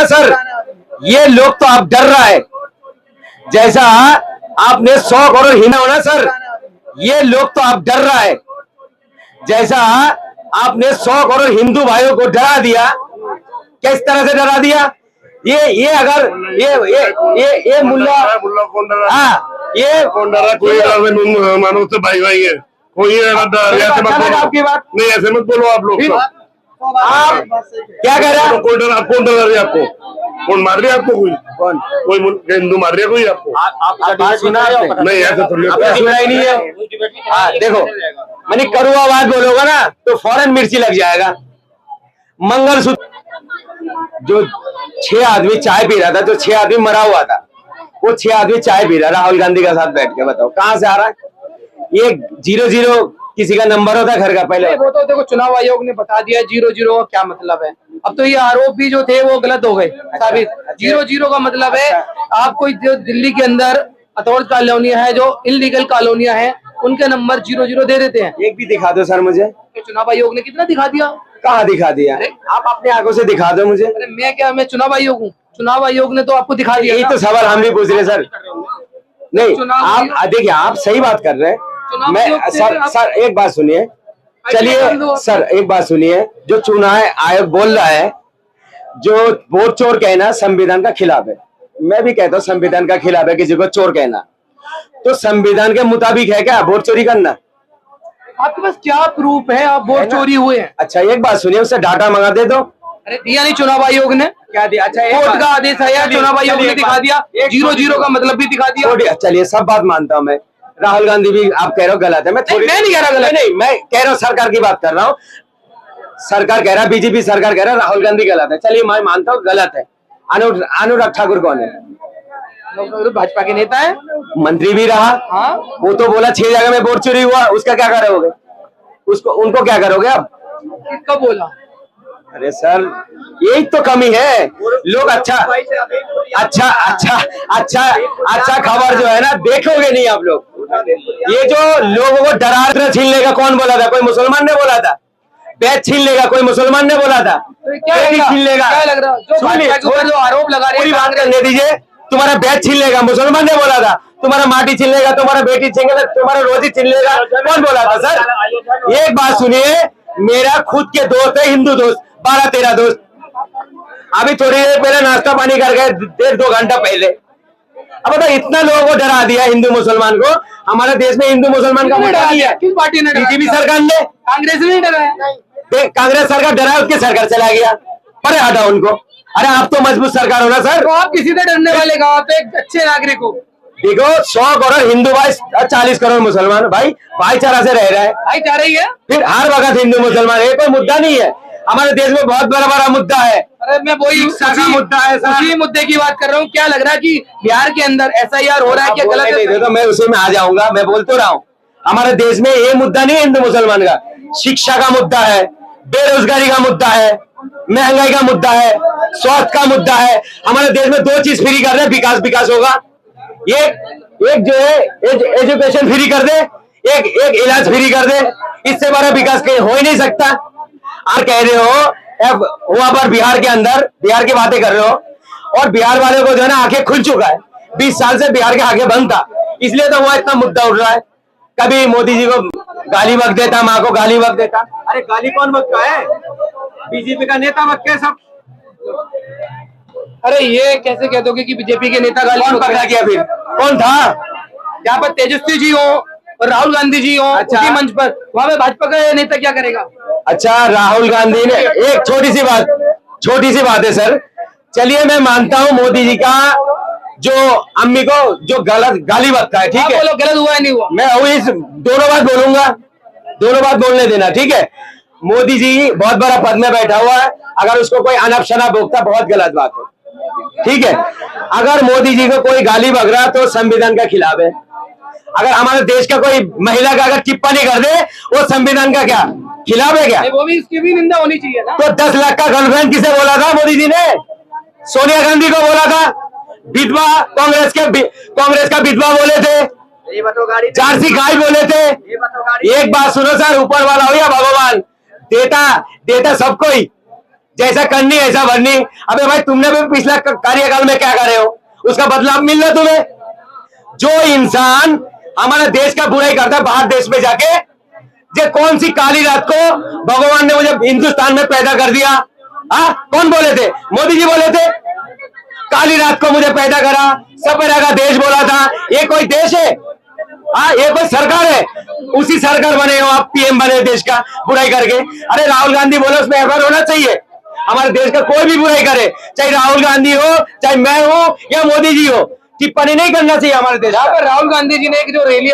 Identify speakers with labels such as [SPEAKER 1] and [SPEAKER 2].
[SPEAKER 1] ना सर, ये लोग तो आप डर रहा है, जैसा आपने 100 करोड़ हिंदू होना सर, ये लोग तो आप डर रहा है, जैसा आपने 100 करोड़ हिंदू भाइयों को डरा दिया। किस तरह से डरा दिया? ये अगर ये मुल्ला
[SPEAKER 2] कौन डरा?
[SPEAKER 1] हाँ, ये
[SPEAKER 2] कौन डरा? कोई मानो से भाई भाई है, कोई ऐसे मत बोलो।
[SPEAKER 1] आपकी बात
[SPEAKER 2] नहीं, ऐसे मत बोलो आप लोग।
[SPEAKER 1] आप क्या कह रहे हैं?
[SPEAKER 2] कौन डरा? कौन डरा रही है आपको? कौन मार रही है आपको? कोई हिंदू मार रही है कोई आपको?
[SPEAKER 1] आप बात सुना आपने?
[SPEAKER 2] नहीं, ऐसे थोड़ी
[SPEAKER 1] आपने सुना ही नहीं है। हाँ देखो, मैंने कड़वा बात बोलोगा ना तो फौरन मिर्ची लग जाएगा। मंगलसूत्र, जो 6 आदमी चाय पी रहा था, जो 6 आदमी मरा हुआ था, वो 6 आदमी चाय पी रहा राहुल गांधी के साथ बैठ के। बताओ कहाँ से आ रहा है ये? 0-0 किसी का नंबर होता है घर का? पहले
[SPEAKER 3] वो तो देखो चुनाव आयोग ने बता दिया 0-0 का क्या मतलब है। अब तो ये आरोप भी जो थे वो गलत हो गए साबित। 0-0 का मतलब है आप कोई जो दिल्ली के अंदर अतौड़ कॉलोनियां है, जो इनलीगल कॉलोनियां हैं, उनके नंबर 0-0 दे देते हैं।
[SPEAKER 1] एक भी दिखा दो सर मुझे।
[SPEAKER 3] तो चुनाव आयोग ने कितना दिखा दिया?
[SPEAKER 1] कहाँ दिखा दिया? आप अपने आंखों से दिखा दो मुझे।
[SPEAKER 3] अरे मैं चुनाव आयोग हूँ? चुनाव आयोग ने तो आपको दिखा दिया।
[SPEAKER 1] यही तो सवाल हम भी पूछ रहे सर। नहीं, आप देखिए, आप सही बात कर रहे हैं। मैं सर एक बात सुनिए, चलिए सर एक बात सुनिए। जो चुनाव आयोग बोल रहा है, जो वोट चोर कहना संविधान का खिलाफ है, मैं भी कहता हूँ संविधान का खिलाफ है किसी को चोर कहना। तो संविधान के मुताबिक है क्या वोट चोरी करना?
[SPEAKER 3] आपके पास क्या प्रूफ है आप वोट चोरी हुए हैं?
[SPEAKER 1] अच्छा एक बात सुनिए, उससे डाटा मंगा दे दो।
[SPEAKER 3] अरे दिया नहीं चुनाव आयोग ने?
[SPEAKER 1] क्या दिया? अच्छा
[SPEAKER 3] कोर्ट का आदेश आया, चुनाव आयोग ने दिखा दिया, 0-0 का मतलब भी दिखा दिया।
[SPEAKER 1] चलिए सब बात मानता हूँ मैं। राहुल गांधी भी आप कह रहे हो गलत है, मैं
[SPEAKER 3] नहीं कह रहा गलत।
[SPEAKER 1] नहीं, मैं कह रहा हूँ सरकार की बात कर रहा हूँ। सरकार कह रहा है, बीजेपी सरकार कह रहा है राहुल गांधी गलत है। चलिए मैं मानता हूँ गलत है। अनुराग ठाकुर कौन है?
[SPEAKER 3] भाजपा के नेता है,
[SPEAKER 1] मंत्री भी रहा।
[SPEAKER 3] हाँ,
[SPEAKER 1] वो तो बोला 6 जगह में वोट चोरी हुआ, उसका क्या करोगे? उनको क्या करोगे आप?
[SPEAKER 3] किसका बोला?
[SPEAKER 1] अरे सर यही तो कमी है। लोग अच्छा खबर जो है ना देखोगे नहीं आप लोग। ये जो लोगों को डरा छीन लेगा, कौन बोला था? कोई मुसलमान ने बोला था। बैच छीन लेगा, कोई मुसलमान ने बोला था।
[SPEAKER 3] क्या
[SPEAKER 1] छीन लेगा?
[SPEAKER 3] क्या लग रहा है जो आरोप लगा रहे हैं?
[SPEAKER 1] बात करने दीजिए। तुम्हारा बैच छीन लेगा, मुसलमान ने बोला था। तुम्हारा माटी छीन लेगा, तुम्हारा बेटी छीन लेगा, तुम्हारा रोजी छीन लेगा, कौन बोला था सर? एक बात सुनिए, मेरा खुद के दोस्त है, हिंदू दोस्त, 12-13 दोस्त, अभी थोड़ी देर पहले नाश्ता पानी कर गए, 1.5-2 घंटा पहले। अब बताओ, इतना लोगों को डरा दिया हिंदू मुसलमान को। हमारे देश में हिंदू मुसलमान का डरा दिया
[SPEAKER 3] किस पार्टी ने?
[SPEAKER 1] बीजेपी सरकार ने।
[SPEAKER 3] कांग्रेस ने डराया।
[SPEAKER 1] कांग्रेस सरकार डरा, उसकी सरकार चला गया। अरे हटा उनको। अरे आप तो मजबूत सरकार हो ना सर।
[SPEAKER 3] तो आप किसी से डरने वाले का? आप एक अच्छे नागरिक हो।
[SPEAKER 1] देखो 100 करोड़ हिंदू भाई, 40 करोड़ मुसलमान भाई, भाईचारा से रह रहा है।
[SPEAKER 3] भाईचारा ही है।
[SPEAKER 1] फिर हर वक्त हिंदू मुसलमान, ये कोई मुद्दा नहीं है। हमारे देश में बहुत बड़ा मुद्दा है।
[SPEAKER 3] अरे मैं वही
[SPEAKER 1] मुद्दा है सर।
[SPEAKER 3] उसी मुद्दे की बात कर रहा हूँ। क्या लग रहा है कि बिहार के अंदर SIR हो रहा है? क्या गलत है?
[SPEAKER 1] तो मैं उसी में आ जाऊंगा। मैं बोल तो रहा हूँ, हमारे देश में ये मुद्दा नहीं है हिंदू मुसलमान का। शिक्षा का मुद्दा है, बेरोजगारी का मुद्दा है, महंगाई का मुद्दा है, स्वास्थ्य का मुद्दा है। हमारे देश में 2 चीज फ्री कर दे, विकास होगा। एक जो है एजुकेशन फ्री कर दे, एक इलाज फ्री कर दे। इससे बड़ा विकास कहीं हो ही नहीं सकता। आप कह रहे हो वहां पर बिहार के अंदर, बिहार की बातें कर रहे हो, और बिहार वाले को जो है ना आंखें खुल चुका है। 20 साल से बिहार के आंखें बंद था, इसलिए तो वहां इतना मुद्दा उठ रहा है। कभी मोदी जी को गाली बक देता, माँ को गाली बक देता। अरे गाली कौन बकता है? बीजेपी का नेता बकते हैं सब।
[SPEAKER 3] अरे ये कैसे कह दोगे कि बीजेपी के नेता गाली?
[SPEAKER 1] कौन पकड़ा गया? फिर कौन था?
[SPEAKER 3] यहाँ पर तेजस्वी जी हो और राहुल गांधी जी हो।
[SPEAKER 1] अच्छा।
[SPEAKER 3] उसी मंच पर, वहां पे भाजपा का नेता क्या करेगा?
[SPEAKER 1] अच्छा, राहुल गांधी ने एक छोटी सी बात है सर। चलिए मैं मानता हूँ मोदी जी का जो अम्मी को जो गलत गाली बकता है, ठीक है।
[SPEAKER 3] बोलो गलत हुआ है नहीं हुआ?
[SPEAKER 1] मैं वही दोनों बात बोलूंगा, दोनों बात बोलने देना, ठीक है। मोदी जी बहुत बड़ा पद में बैठा हुआ है, अगर उसको कोई अनप शनप भोगता बहुत गलत बात है, ठीक है। अगर मोदी जी को कोई गाली बक रहा तो संविधान का खिलाफ है। अगर हमारे देश का कोई महिला का अगर टिप्पणी कर दे, वो संविधान का क्या खिलाफ है क्या?
[SPEAKER 3] वो भी, इसकी भी निंदा होनी चाहिए ना।
[SPEAKER 1] तो 10 लाख का गर्लफ्रेंड किसे बोला था मोदी जी ने? सोनिया गांधी को बोला था। विधवा, कांग्रेस का विधवा बोले थे, झांसी गाय बोले थे। एक बात सुनो सर, ऊपर वाला हो या भगवान, देता सबको ही, जैसा करनी ऐसा भरनी। अबे भाई तुमने भी पिछला कार्यकाल में क्या करे हो, उसका बदलाव मिल रहा तुम्हें। जो इंसान हमारे देश का बुराई करता है बाहर देश में जाके, ये कौन सी काली रात को भगवान ने मुझे हिंदुस्तान में पैदा कर दिया। कौन बोले थे? मोदी जी बोले थे काली रात को मुझे पैदा करा, सपेरा का देश बोला था। ये कोई देश है? ये कोई सरकार है? उसी सरकार बने हो आप, पीएम बने देश का बुराई करके। अरे राहुल गांधी बोले उसमें एफआईआर होना चाहिए। हमारे देश का कोई भी बुराई करे, चाहे राहुल गांधी हो, चाहे मैं हूं या मोदी जी हो, टिप्पणी नहीं करना चाहिए हमारे देश।
[SPEAKER 3] राहुल गांधी जी ने एक जो रैली